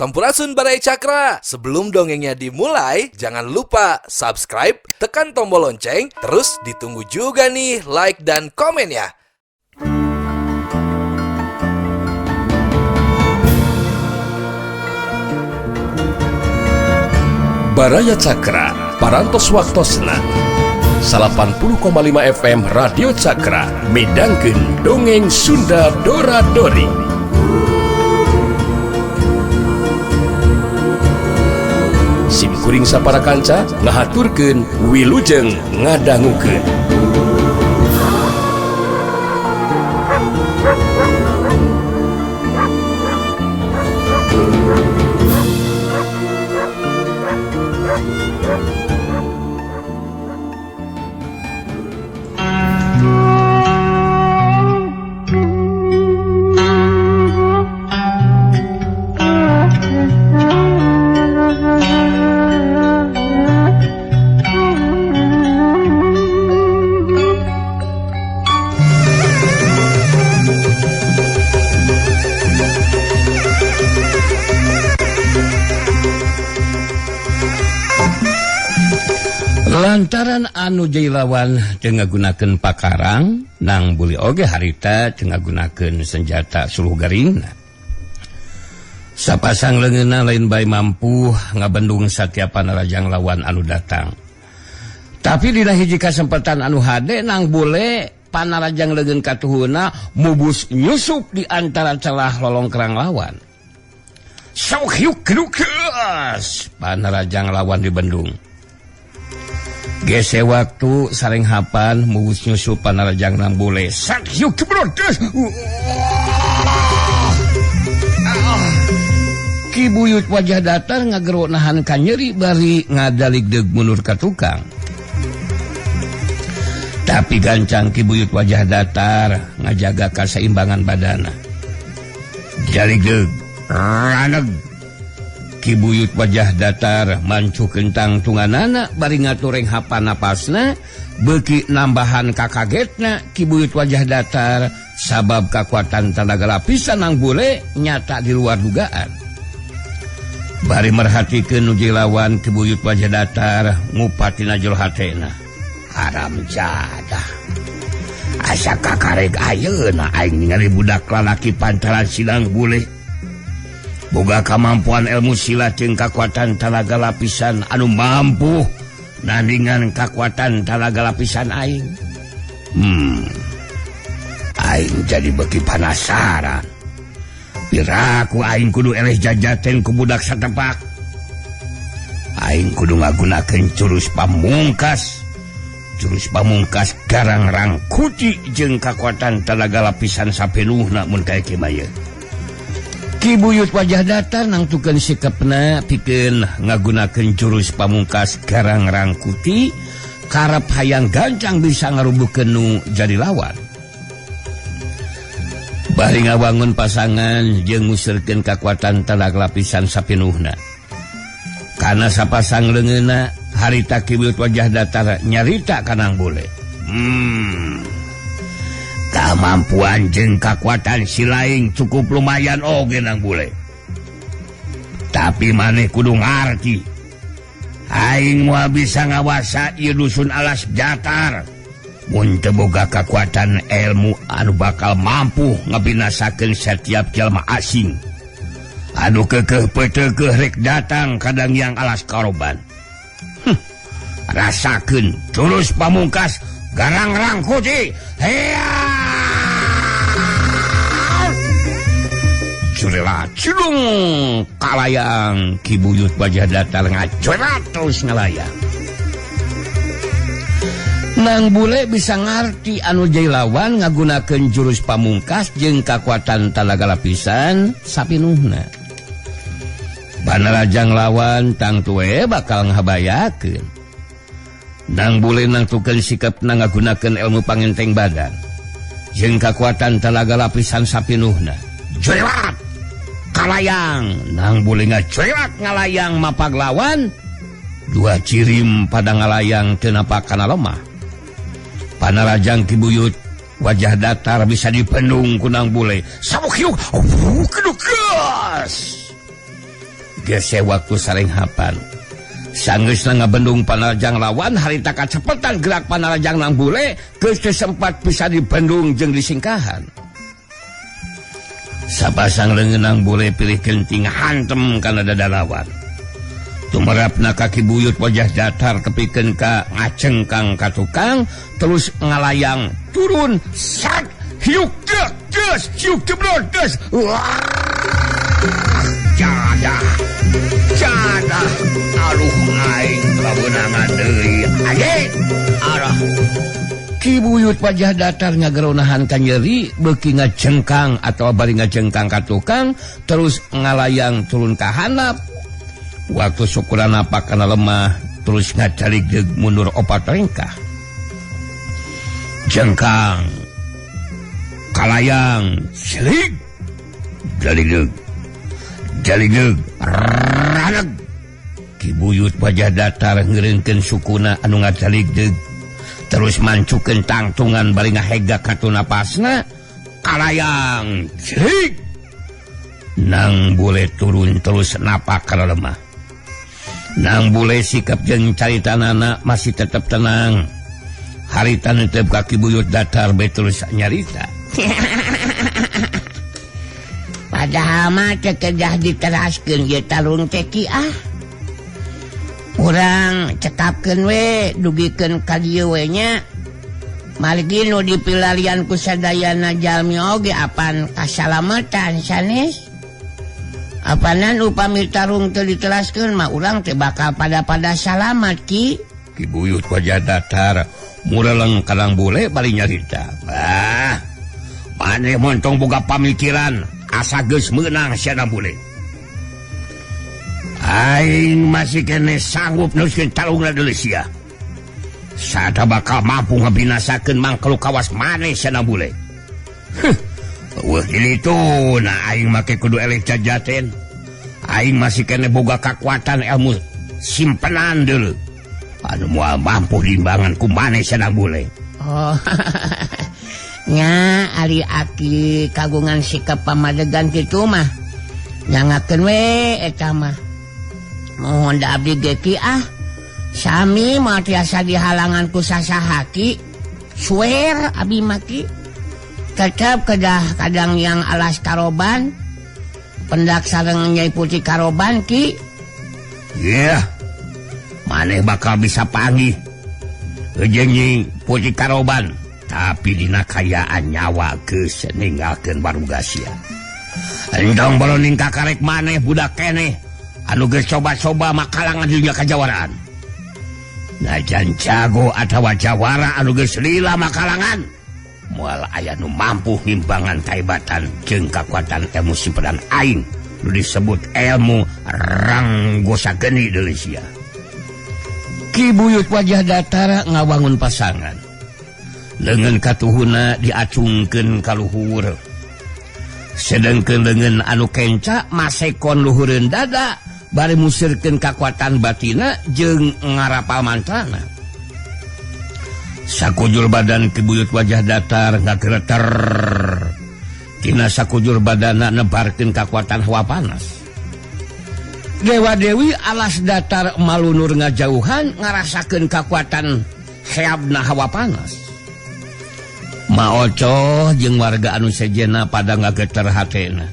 Sampurasun Barai Cakra. Sebelum dongengnya dimulai, jangan lupa subscribe, tekan tombol lonceng, terus ditunggu juga nih like dan komen ya. Baraya Cakra, parantos waktosna 80,5 FM Radio Cakra, midangkeun dongeng Sunda Dora-Dori. Simkuring sapara kanca ngahaturkeun wilujeng ngadangukeun. Lantaran anu jailawan teu ngagunakeun pakarang, nang buli oge harita teu ngagunakeun senjata suluh garingna. Sapasang leungeunna lain bae mampu ngabendung satiap panarajang lawan anu datang. Tapi dina hiji kasempatan anu hade nang bule panarajang leungeun katuhuna mubus nyusup di antara celah lolongkrang lawan. Sok hiuk kedukeus panarajang lawan dibendung. Gese waktu sareng hapan mubus nyusup panarajang nang bule sak hiuk kebrodes. Ki buyut wajah datar ngagero nahan ka nyeri bari ngadaligdeug mundur ka tukang. Tapi gancang ki buyut wajah datar ngajaga kaseimbangan badana. Daligdeug raneg Ki buyut wajah datar mancu kentang tunganana bari ngatureng hapan napasna beuki nambahan kakagetna ki buyut wajah datar sabab kakuatan tenaga lapisan nang bule nyata di luar dugaan. Bari merhatikeun nu jilawan ki buyut wajah datar ngupatina jol hatena. Haram jadah. Asa kakareg ayeuna aing ningali budak lalaki pantaran sidang bule. Boga kemampuan ilmu silat jeung kakuatan tenaga lapisan anu mampu nandingan kakuatan tenaga lapisan aing. Aing jadi beuki panasaran. Piraku aing kudu eleh jajaten ku budak satepak. Aing kudu ngagunakeun jurus pamungkas. Jurus pamungkas garang rangkuti jeung kakuatan tenaga lapisan sapenuhna mun kae kieu mah. Ki buyut wajah datar nangtukeun sikepna pikeun ngagunakeun jurus pamungkas garang rangkuti karep hayang gancang bisa ngarubuhkeun nu jadi lawan. Bari ngawangun pasangan jeung ngusirkeun kakuatan tenaga lapisan sapinuhna. Kana sapasang leungeunna harita ki buyut wajah datar nyarita kanang bule. Kemampuan jeung kakuatan si laing cukup lumayan oge nang bule. Tapi maneh kudu ngarti. Aing moal bisa ngawasa ieu dusun alas jatar. Mun teu boga kakuatan ilmu anu bakal mampu ngabinasakeun setiap jalma asing. Anu keukeuh peuteukeuh rek datang kadang yang alas karoban. Rasakeun jurus pamungkas garang rangkuti. Heya! Curela cilung kalayang ki buyut wajah datar ngacorat terus ngalayang. Nang bule bisa ngarti anu jailawan ngagunakeun jurus pamungkas jeung kakuatan tenaga lapisan sapinuhna. Panarajang lawan tang tue bakal ngahabayakeun. Nang bule nangtukeun sikepna ngagunakeun ilmu pangenteng badan jeung kakuatan tenaga lapisan sapinuhna. Jerat kalayang nang bule ngajerat ngalayang mapag lawan. Dua cirim pada ngalayang teu napak kana lemah. Panarajang ki buyut wajah datar bisa dipendung kunang bule. Sabukyuk kedukas. Gese waktu sareng hapan. Sanggeusna ngabendung panarajang lawan harita kacepetan gerak panarajang nang bule geus teu sempat bisa dibendung jeung disingkahan. Sapasang leungeunang bule pilih genting hantem kana dada lawan. Tumerapna kaki buyut wajah datar tepikeun ka ngacengkang ka tukang terus ngalayang turun sak hiuk geus hiuk jebrot geus. Cada aduh aing kabeunangan deui aje arah Ki buyut wajah datar ngageronahan ka nyeri beuki ngajengkang atau bari ngajengkang ka tukang terus ngalayang turun ka handap. Waktu syukuran apa kana lemah terus ngadalig mundur opat rengkah. Jengkang kalayang selik dalig raneg. Ki buyut wajah datar ngeureungkeun sukuna anu ngadaligdeug terus mancukeun tangtungan bari ngahega katu napasna kalayang selik. Nang bule turun terus napak ka lemah. Nang bule sikap jeung caritanana masih tetap tenang. Harita neuteup kaki buyut datar bae terus nyarita. Padahal mah kekedah diteraskeun ieu tarung teh Ki urang cekapkeun we dugikeun ka dieu we nya. Margi nu dipilarian ku sadayana jalmi oge apan kasalamatan sanes. Apanan upami tarung teu diteraskeun mah urang teh bakal pada salamat Ki. Ki buyut wajah datar mureleng kadang bule bari nyarita. Maneh montong boga pamikiran asa geus meunang sia bule. Aing masih kene sanggup neuskeun tarungna deuleu sia. Sada bakal mampu ngabinasakeun mangkeluk kawas maneh sia bule. Wah itu nah aing make kudu eleh jajaten. Aing masih kene boga kakuatan ilmu simpenan deuleu. Anu moal mampu dimbangan ku maneh sia bule. Oh. Nya ari aki kagungan sikap pamadegan kitu mah nyangakeun we eta mah. Mohon da abdi ge Ki sami moal tiasa dihalangan ku sasaha Ki. Swear abdi mah Ki. Tetep kedah kadang yang alas karoban pendak sareng Nyai Putih karoban Ki. Yeah. Maneh bakal bisa panggih jeung Nyai Putih karoban. Tapi dina kayaan nyawa geus ninggalkeun baruga sia. Endong boloning kakarek maneh budak keneh anu geus coba-coba makalangan dunya kajawaraan. Najan jago atawa jawara anu geus lila makalangan moal aya nu mampu ngimbangan kaibatan jeung kakuatan ilmu simpenan aing nu disebut ilmu ranggosa geni deuleu sia. Ki buyut wajah datar ngawangun pasangan. Leungeun katuhuna diacungkeun ka luhur. Sedengkeun leungeun anu kenca masekon luhureun dada bari musirkeun kakuatan batina jeung ngarapal mantrana. Sakujur badan Ki buyut wajah datar ngagereter. Tina sakujur badanna nebarkeun kakuatan hawa panas. Dewa Dewi alas datar malunur ngajauhan ngarasakeun kakuatan heabna hawa panas. Maoco jeung warga anu sejena pada ngageter hatena.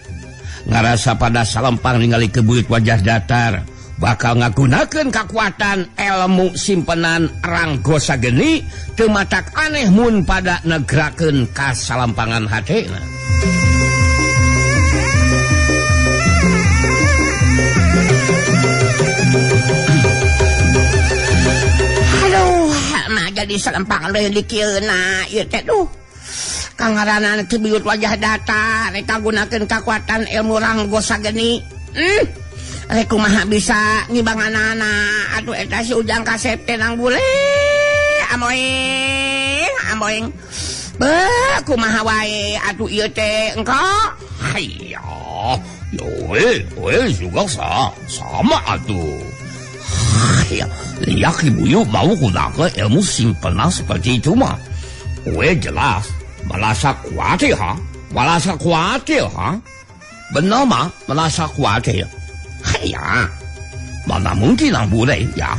Ngarasa pada salempang ningali Ki buyut wajah datar bakal ngagunakeun kakuatan ilmu simpenan ranggosa geni teu matak aneh mun pada negrakeun ka salampangan hatena. Aduh, mah jadi salempang deui dikieuna ieu teh duh. Kangaranan Ki buyut wajah datar rek kagunakeun kakuatan ilmu ranggosa geni. Rek kumaha bisa ngimbanganana atuh eta si ujang kasep teh nang bule. Amoing. Beuh kumaha wae atuh ieu teh engko. Hayya, we juga sama atuh. Hayya, Ya Ki buyut mau gunakeun ilmu simpenan seperti itu mah. We jelas merasa khawatir ha? Merasa khawatir ha? Benar mah merasa khawatir. Ya, mana mungkin Nang Bule ya.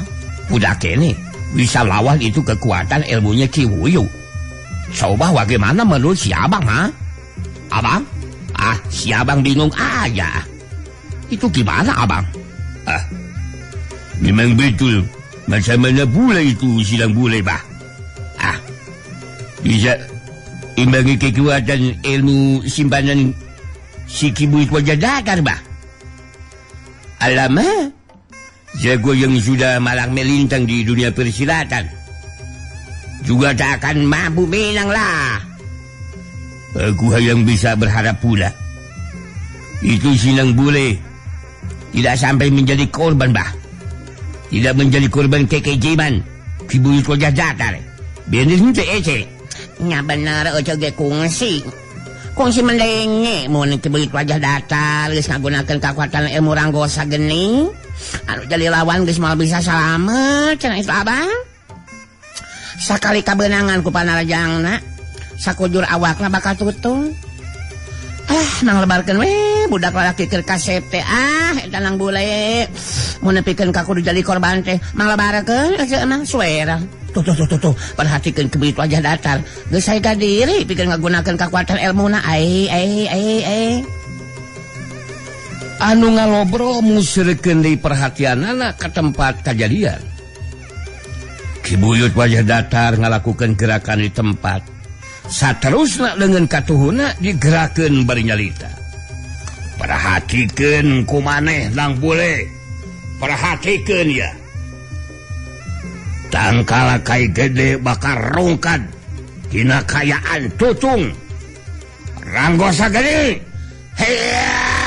Udah kene bisa lawan itu kekuatan ilmunya Ki Wuyu. Coba bagaimana menurut si Abang, ha? Abang? Si Abang bingung aja. Itu gimana, Abang? Memang betul. Macam mana Bule itu sidang Bule, bah? Bisa imbangi kekuatan ilmu simpanan si Ki Buyut Wajah Datar, bah? Alamak, jago yang sudah malang melintang di dunia persilatan juga tak akan mampu menang lah. Aku yang bisa berharap pula itu Sinang Bule tidak sampai menjadi korban, bah. Tidak menjadi korban kekejiman Ki Buyut Wajah Datar. Biar itu ece. Nya bener ojo ge kungsi mendenge mun Ki Buyut Wajah Datar geus ngagunakeun kekuatan ilmu Ranggosa Gening anu jadi lawan geus moal bisa salamet cenah itu Abang. Sakali kabeunangan ku panarajangna sakujur awakna bakal tutung. Nang lebarkeun we budak lalaki keur kasep teh eta Nang Bule mun nepikeun ka kudu jadi korban teh mang lebarkeun aja emang suera. Tuh perhatikeun Ki Buyut Wajah Datar geus saega diri pikeun ngagunakeun kekuatan ilmuna anu ngalobro musirkeun deui perhatianana ka tempat kajadian. Ki Buyut Wajah Datar ngalakukeun gerakan di tempat saterusna dengan katuhuna digerakkeun bari nyalita. Perhatikeun kumaneh Nang Bule, perhatikeun ya. Tangkal kai gede bakal rungkad dina kayaan tutung Ranggosa Gening. Heya!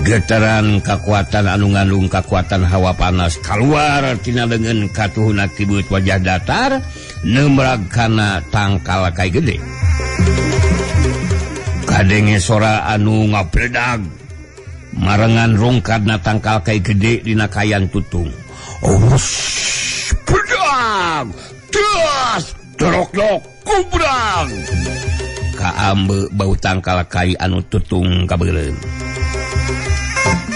Getaran kekuatan anu ngandung kekuatan hawa panas keluar tina dengan katuhuna Ki Buyut Wajah Datar nemrag kana tangkal kai gede. Kadenge sora anu ngapledag marengan rungkadna tangkal kai gede dina kayan tutung. Pedag das dorok-dorok kubrang kaambe bau tangkal kai anu tutung kabeureun.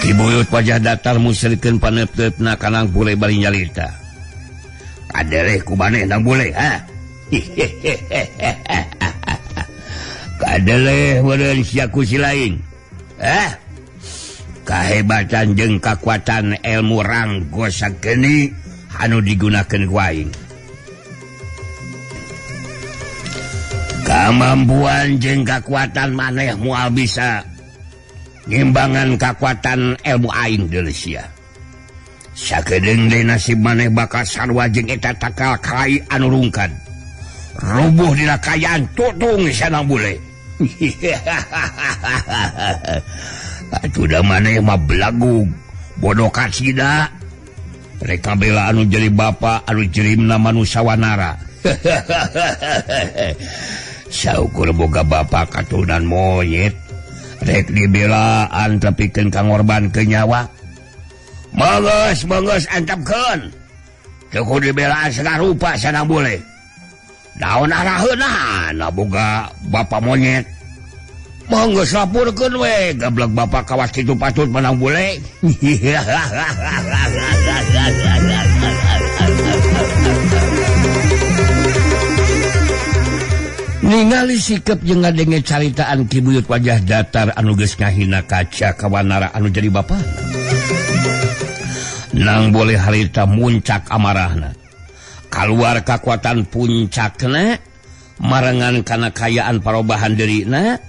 Ki Buyut Wajah Datar musirkeun paneup-teupna ka Nang Bule bari nyalita. Kadeleh ku maneh Nang Bule, ha? Kadeleh meureun sia ku si lain. Kahebatan jeung kakuatan ilmu Ranggosa Gening anu digunakeun ku aing. Kamampuan jeung kakuatan maneh moal bisa ngimbangan kekuatan ilmu aing deuleu sia. Sakedeung deui nasib maneh bakal sarua jeung eta takal kai anu rungkad. Rubuh dina kayaan tutung sia Nang Bule. Atuh da maneh mah belagug, bodoh kasida. Rek kabela anu jadi bapa anu jerimna manusia wanara. Saukur boga bapa katurunan monyet. Rek dibelaan tapikeun kangorbankeun nyawa. Manggeus antepkeun. Teu kudu dibelaan sagarupa sia Nang Bule. Daon araheunna boga bapa monyet. Manggeus lapurkeun we, gablek bapa kawas kitu patut Nang Bule. Ningali sikap jeung ngadenge caritaan Ki Buyut Wajah Datar anu geus ngahina kaca kawanara anu jadi bapa. Nang Bule harita muncak amarahna. Kaluar kakuatan puncakna marengan kana kayaan parobahan deurina.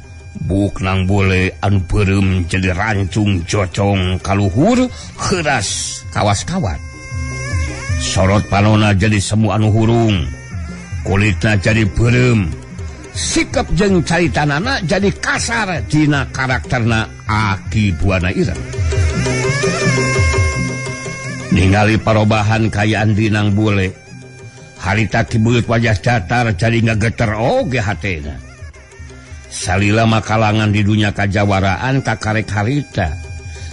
Buk Nang Bule anu peureum jadi rancung jocong kaluhur heuras kawas-kawat. Sorot panona jadi semu anu hurung. Kulitna jadi peureum. Sikap jeung caritanana jadi kasar dina karakterna Aki Buana Ireng. Ningali parobahan kayaan di Nang Bule, harita Ki Buyut wajah datar jadi ngageter oge hatena. Salila makalangan di dunia kajawaraan kakarek harita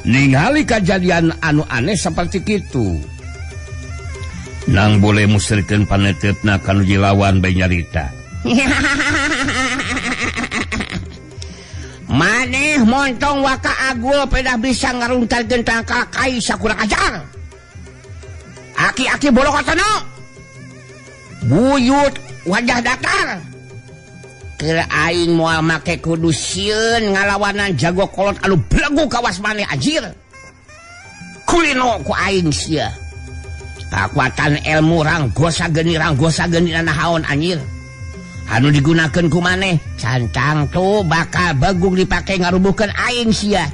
ningali kejadian anu aneh seperti itu. Nang boleh musyrikeun panetepna kanu jilawan bae nyarita. Maneh montong waka agul pedah bisa ngaruntalkeun tangkakai sakurang ajar. Aki-aki Bolokotono, Buyut wajah datar. Kira aing moal make kudu sieun ngalawanan jago kolot anu belagu kawas maneh anjir. Kulino ku aing sia. Kakuatan ilmu ranggosa geni nahaon anjir. Anu digunakeun ku maneh cancang tuh bakal bagung dipake ngarubuhkeun aing sia.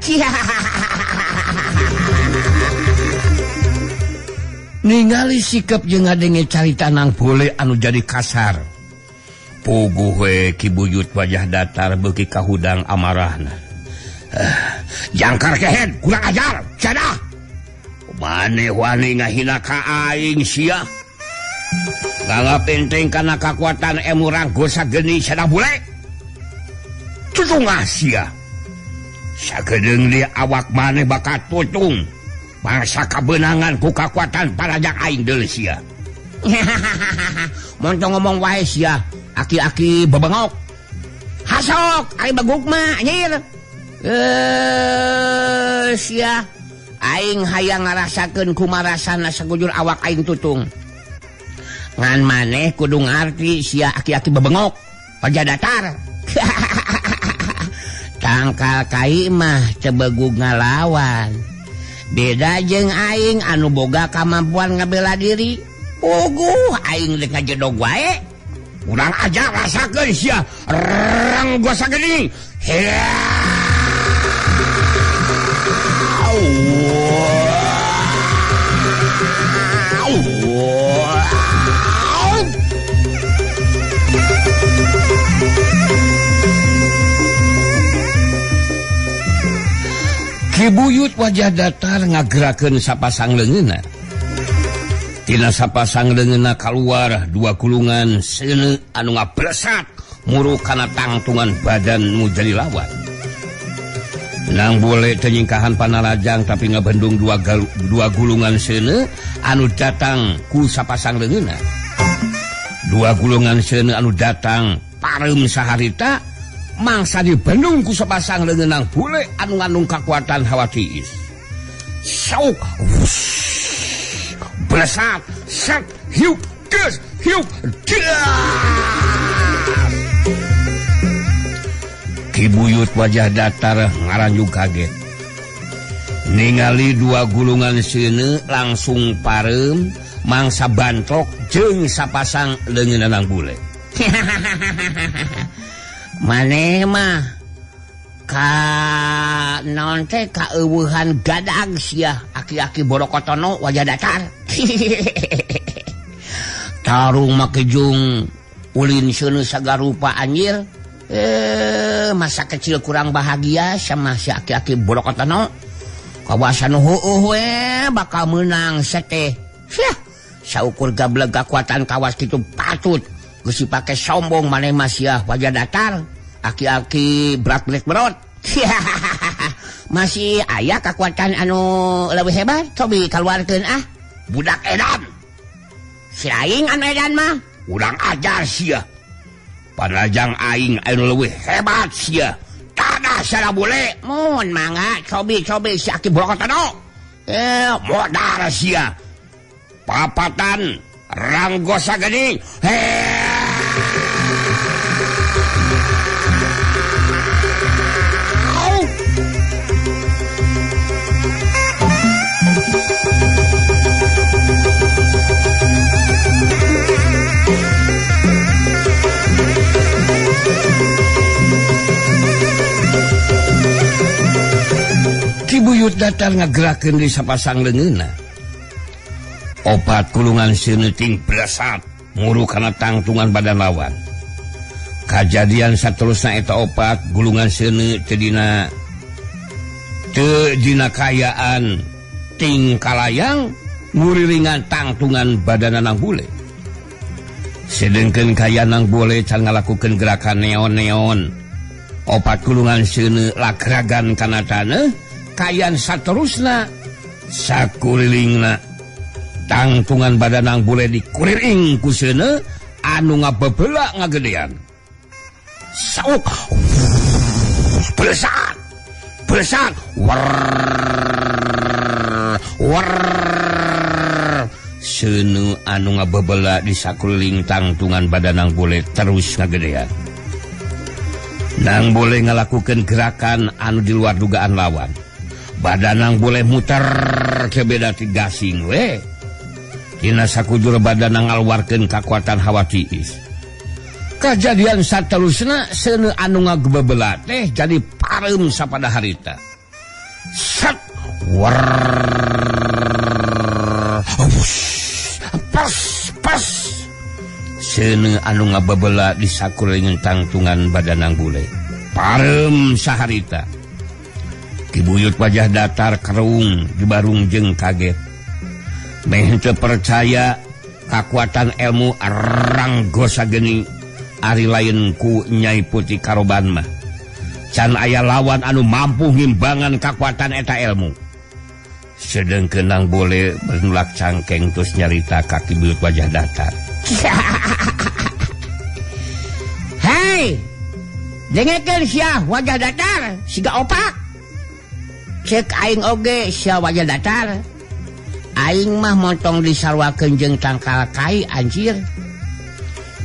Ningali sikap jeung ngadenge carita nang boleh anu jadi kasar. Puguh we Ki Buyut wajah datar beuki kahudang amarahna. Jangkar kehead kurang ajar cadah. Maneh wani ngahina ka aing sia. Gala penting karena kekuatan ilmu ranggosa geni sada bule. Tutungah sia. Sagedeung di awak maneh bakal tutung. Masa kebenangan ku kekuatan parajak aing deuleu sia. Montong ngomong wae sia, aki-aki bebengok. Hasok, ari baguk mah anjir. Sia, aing hayang ngarasakeun kumarasana sagujur awak aing tutung. Ngan maneh kudu ngarti sia aki-aki bebengok, wajah datar. Tangkal kai mah teu beugug ngalawan. Beda jeung aing anu boga kemampuan ngabela diri. Puguh aing rek ngajedog wae. Urang aja rasakeun sia ranggosa geni. Ki Buyut wajah datar ngagerakeun sapasang leungeunna. Tina sapasang leungeunna kaluar dua kulungan seuneu anu ngabresat muruk kana tangtungan badan nu jadi lawan. Nang boleh teu nyingkahan panarajang tapi ngabendung dua gulungan seuneu anu datang ku sapasang leungeunna. Dua gulungan seuneu anu datang pareum saharita mangsa dibendung ku sapasang leungeunang bule anu ngandung kakuatan hawa tiis. Sauk beresat sat hiup ges hiup gas. Ki Buyut wajah datar ngaranjung kaget. Ningali dua gulungan seuneu langsung pareum mangsa bantrok jeung sapasang leungeunang bule. Maneh mah ka naon teh kaeuweuhan gadag sia aki-aki Bolokotono wajah datar. Tarung make jung ulin seuneu sagarupa anjir. Masa kecil kurang bahagia sama si aki-aki Bolokotono. Kawasan nu heueuh we bakal meunang seteh. Saukur gableg kakuatan kawas kitu patut geus dipake sombong maneh mah sia wajah datar. Aki-aki black berot. Masih aya kekuatan anu leuwih hebat cobi kaluarkeun ah. Budak edan. Si aing anu edan mah Urang ajar sia. Panajang aing anu leuwih hebat sia. Tanah sada bule. Mun mangga cobi si aki Bolokotono. Modar sia. Papatan ranggosa geni. Ki Buyut datar ngagerakeun di sapasang leungeunna. Opat kulungan seuneu ting beresat muru kana tangtungan badan lawan. Kajadian saterusna eta opat gulungan seuneu teu dina kayaan ting kalayang nguriringan tangtungan badanna nang bule. sedangkan kaya nang boleh can ngalakukan gerakan neon-neon opat kulungan seuneu lakragan kana taneuh kayan saterusna sakulilingna tangtungan badanang boleh dikuriring ku seuneu anu ngabebela ngagedean sauk Belesan war seuneu anu ngabebela di sakuliling tangtungan badanang boleh terus ngagedean. Nang boleh ngalakukan gerakan anu di luar dugaan lawan. Badanang boleh muter ke beda ti gasing we. Dina sakujur badanang ngaluarkeun kakuatan hawa tiis. Kajadian saterusna seuneu anu ngagebebela teh jadi pareum sapada harita. Sat war pas seuneu anu ngabebela di sakulingan tangtungan badanang bule pareum saharita. Kibuyut wajah datar kerung dibarung jeung kaget meh teu percaya kakuatan ilmu Ranggosa geni ari lain ku Nyai Putih Karoban mah can aya lawan anu mampu ngimbangan kakuatan eta ilmu. Sedengkeun nang boleh bernulak cangkeng terus nyarita ka Kibuyut wajah datar. Hei, dengekeun sia wajah datar siga opak. Cek aing oge sia wajah datar. Aing mah montong disarwakeun jeung tangkal kai anjir.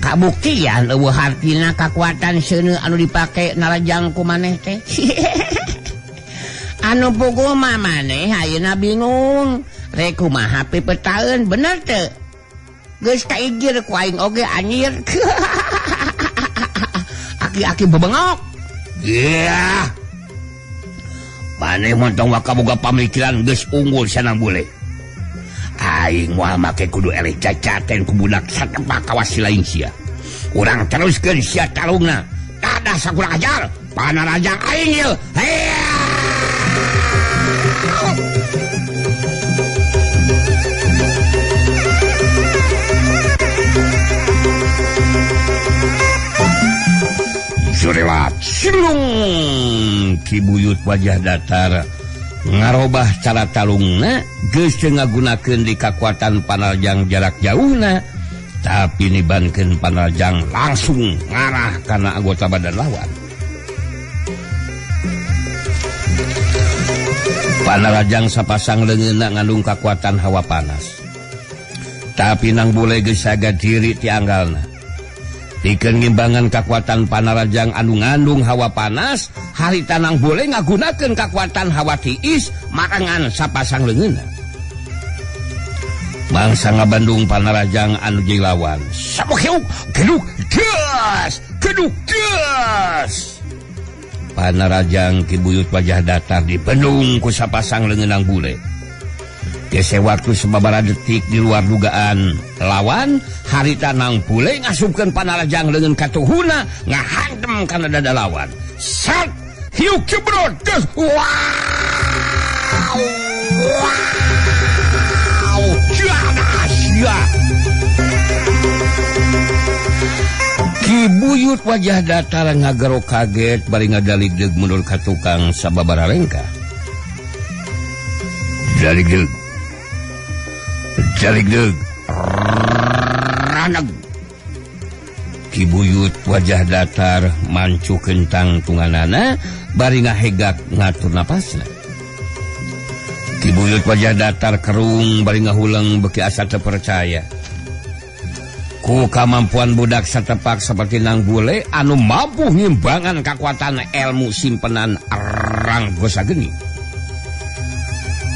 Kabuktian eueuh hartina kakuatan seuneu anu dipake narajang ku maneh teh. Anu pukul mah maneh ayeuna bingung. Rek kumaha pipetaeun bener teu? Geus kaigir ku aing oge anjir. Aki-aki bebengok. Yeah. Maneh montong waka boga pamikiran geus unggul sanang bule. Aing moal make kudu eleh cacaten ku budak satepak kawas lain sia. Urang teruskeun sia talungna. Dadah sakurang ajar. Panarajang aing ieu. Hea! Surewat silung Kibuyut wajah datar ngarobah cara talungna geus teu ngagunakeun di kakuatan panarajang jarak jauhna tapi nibankeun panarajang langsung ngarah kana anggota badan lawan. Panarajang sapasang leungeunna ngandung kakuatan hawa panas tapi nang boleh geus saga diri ti anggalna. Dikeun ngimbangan kakuatan panarajang anu ngandung hawa panas, harita nang boleh ngagunakeun kakuatan hawa tiis marangan sapasang leungeunna. Bangsa ngabandung panarajang anu jadi lawan. Samokeuk geduk das. Panarajang Kibuyut wajah datar dibendung ku sapasang leungeunang bule. Gese waktu sababaraha detik di luar dugaan lawan, harita nang bule ngasupkeun panarajang leungeun katuhuna ngahantem kana dada lawan. Sat hiuk cebrot des. Wow. Sia. Kibuyut wajah datar ngagero kaget bari ngadaligdeug mundur ka tukang sababaraha rengka. Jaligdeug raneg. Kibuyut wajah datar mancukeun tangtunganana bari ngahegak ngatur napasna. Kibuyut wajah datar kerung bari ngahulang beki asa teu percaya. Ku kamampuan budak satepak seperti nang bule anu mampu ngimbangan kakuatan ilmu simpenan Ranggosa geni.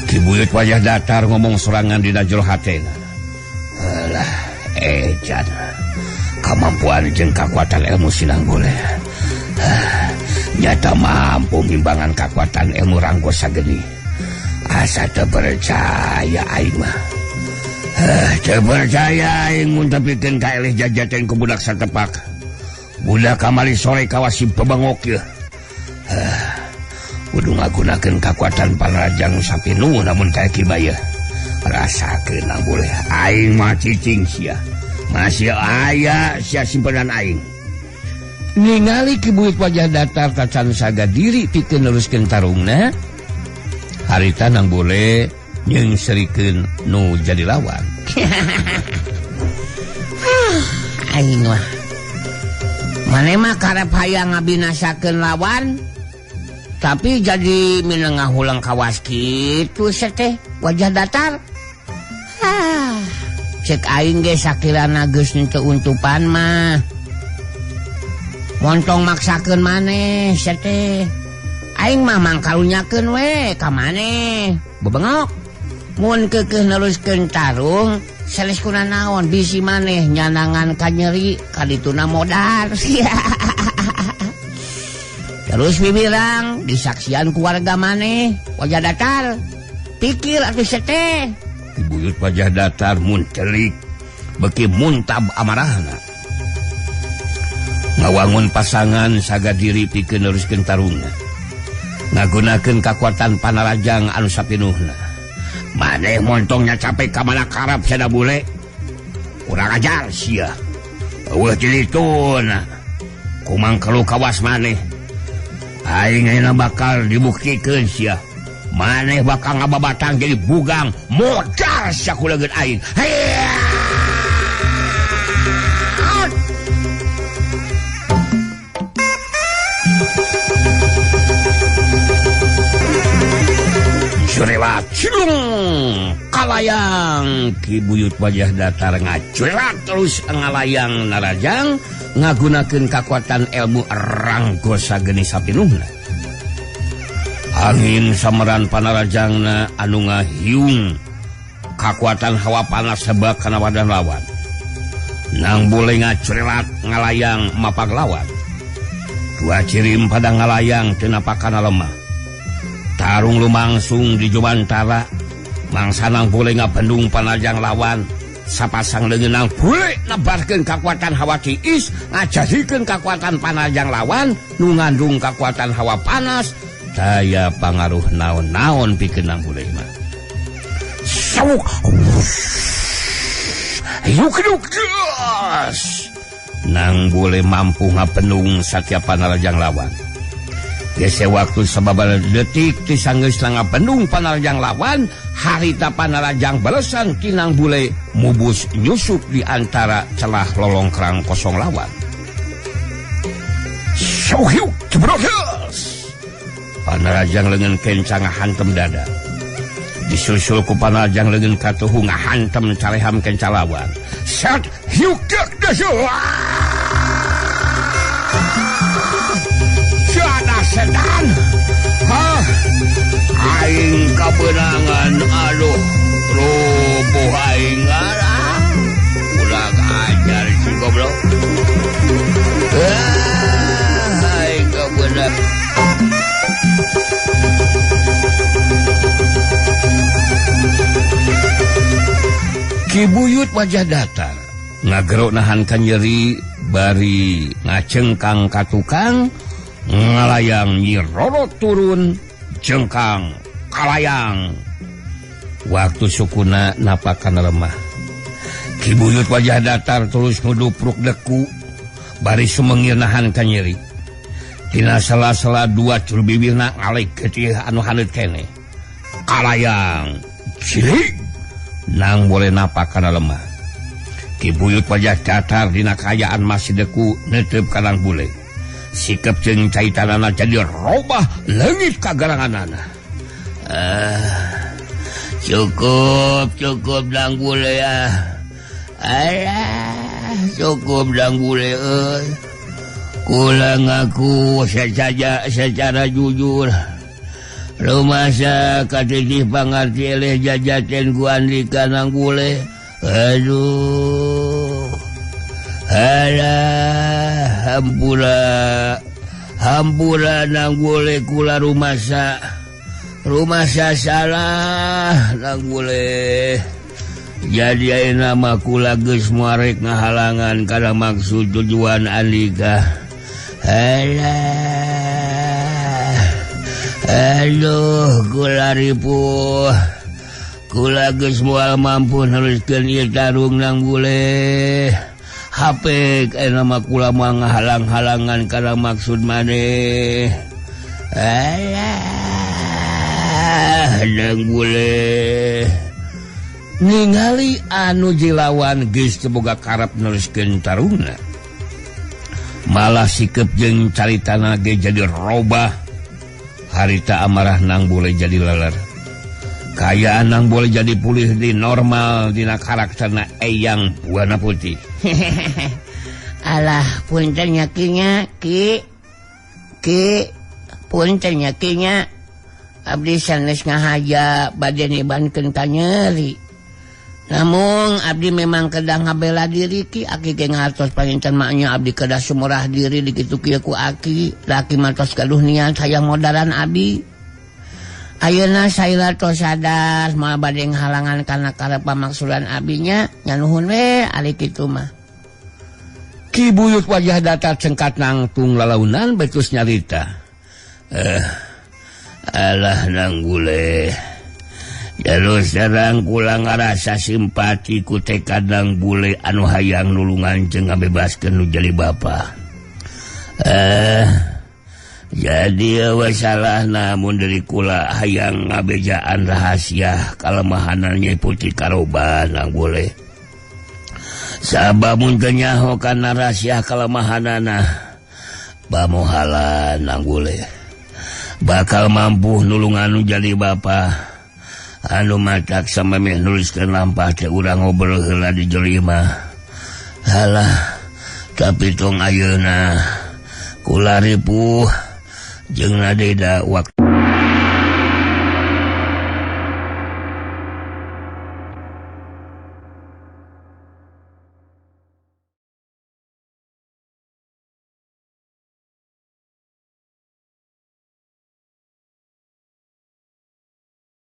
Kibuyut wajah datar ngomong sorangan di dajul hatena. Alah, ejan. Kemampuan jeung kakuatan ilmu sinang boleh. Nyata mampu ngimbangan kakuatan ilmu Ranggosa geni. Asa teu percaya aing mah. Teu percaya aing mun tapikeun ka eleh jajaten ku budak satepak. Budak kamari sore kawasi pebangok ieu. Kudu ngagunakeun kakuatan panarajang sapinuh namun kayak kibaya. Rasakeun boleh aing mah cicing sia. masih aya sia simpenan aing. Ningali Ki Buyut Wajah Datar tacan saga diri pikeun neruskeun tarungna. Harita nang boleh nyeungserikeun nu jadi lawan. Aing mah maneh mah karep hayang ngabinasakeun lawan, tapi jadi minengah ulang kawas kitu teh Wajah Datar. Cek aing ge sakirana geus teu untupan mah montong maksakeun maneh teh. Aing mah mangkalunyakeun we ka maneh bebengok. Mun keukeuh neruskeun tarung seles kunaon bisi maneh nyanangan ka nyeri kadituna modal. Terus bibirang disaksian keluarga maneh Wajah Datar. Pikir atuh teh. Ki Buyut Wajah Datar mun celik beki muntab amarahna. Ngawangun pasangan saga diri pikeun neruskeun tarungna. Ngagunakeun kakuatan panarajang anu sapinuhna. Maneh montongnya capek ka mana karap sada bule. Urang ajar sia. Eueuh cilituna. Kumangkelu kawas maneh. Aing ayeuna bakal dibuktikeun sia. Maneh bakal ngababatang jadi bugang modal sakulegeun aing. Curewat cilung kalayang Ki Buyut Wajah Datar ngacurewat terus ngalayang narajang ngagunakeun kakuatan ilmu ranggo sagenis sapinuhna. Angin sameran panarajangna anu ngahiung kakuatan hawa panas sebab kana wadah lawan. Nang boleh ngacurewat ngalayang mapag lawan. Dua cirim pada ngalayang teu napakana lemah. Tarung lumangsung di Jumantara mangsanang boleh ngabendung panajang lawan. Sapasang leungeunang boleh nebarkeun kakuatan hawa tiis ngajadikeun kakuatan panajang lawan nu ngandung kakuatan hawa panas. Daya pangaruh naon-naon pikeun nang boleh mah. Sauk. Yuk gas. Nang boleh mampu ngabendung satiap panajang lawan. Gese waktu sababaraha detik ti sanggeus ngabendung panarajang lawan, harita panarajang balesan tinang bule mubus nyusup di antara celah lolongkrang kosong lawan. Syauhiu jebrotes. Panarajang leungeun kencang ngahantem dada. Disusul ku panarajang leungeun katuhu ngahantem caleham kenca lawan. Sat hiuk dak dasu. Sedan aing kabenangan aduh roboh aing ngarang ulah ajar si goblok aing kabenang Ki Buyut Wajah Datar ngagerok nahan ka nyeri bari ngacengkang ka tukang ngalayang nyirorot turun jengkang kalayang waktu sukuna napakan lemah. Ki Buyut Wajah Datar terus ngudupruk deku bari sumengir nahan ka nyeri. Tina sela-sela dua cur bibirna ngalik getih anu haneut kene. Kalayang cilik nang boleh napakan lemah. Ki Buyut Wajah Datar dina kayaan masih deku neuteup kanang bule. Sikap jeung caitanana jadi robah leungit kagaranganana. Cukup dang bule ya. Alah, cukup dang bule euy. Kula ngaku secara jujur. Rumasa katitih pangarti eleh jajaten ku Andika nang bule. Aduh. Alah, hampura nang boleh kula rumasa salah nang boleh. Jadi ayeuna mah kula geus muarek ngahalangan kana maksud tujuan Andika. Alah, aduh kula ripuh kula geus moal mampu neruskeun ieu tarung nang bule. HP nama kula mah ngahalang-halangan kana maksud maneh. Alah, nang bule. Ningali anu jilawan geus teu boga karep neruskeun tarungna. Malah sikep jeung caritana ge jadi robah. Harita amarah nang bule jadi leler. Kayaan nang boleh jadi pulih di normal dina karakterna eyang warna putih. Alah, punten nya kinya, Ki punten nya kinya. Abdi sanes ngahaja bade nibankeun ka nyeri. Namun abdi memang kedah ngabela diri Ki, aki ge ngartos panginten maknya abdi kedah sumurah diri di kitu kieu ku aki, laki mantos gaduh niat hayang modaran abdi. Ayeuna saila tos sadar moal bade ngahalangan kana karep pamaksudan abinya, nya nuhun we ari kitu mah. Ki Buyut wajah datar cengkat nangtung lalaunan betus nyarita. Alah nang bule. Jalur sareng kula ngarasa simpati ku tekad nang bule anu hayang nulungan jeung ngabebaskeun nu jali bapa. Jadi wasalah namun dari kula hayang ngabejaan rahasia kalemahanan Nyai Putih Karoban nang boleh. Sabab mun teu nyaho kana rahasia kalemahanana bamohalan nang boleh. Bakal mampu nulungan nu jadi bapa anu matak samemeh nuliskeun lampah teh urang ngobrol heula di jelema. Halah, tapi tong ayeuna kula ripuh jeung nadeda waktu